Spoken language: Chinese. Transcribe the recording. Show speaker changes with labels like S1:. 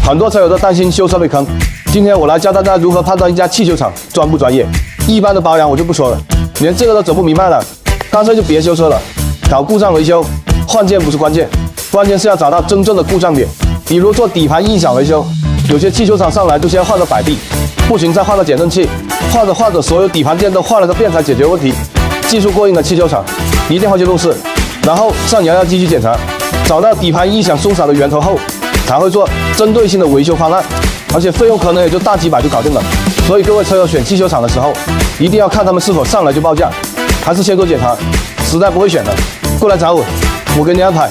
S1: 很多车友都担心修车被坑，今天我来教大家如何判断一家汽修厂专不专业。一般的保养我就不说了，连这个都整不明白了，干脆就别修车了。搞故障维修，换件不是关键，关键是要找到真正的故障点。比如做底盘音响维修，有些汽修厂上来就先换个摆臂，不行再换个减震器，换着所有底盘件都换了个遍才解决问题。技术过硬的汽修厂一定会去入市，然后上摇摇机去检查，找到底盘音响松散的源头后，才会做针对性的维修方案，而且费用可能也就大几百就搞定了。所以各位车友选汽修厂的时候，一定要看他们是否上来就报价，还是先做检查，实在不会选的，过来找我，我给你安排。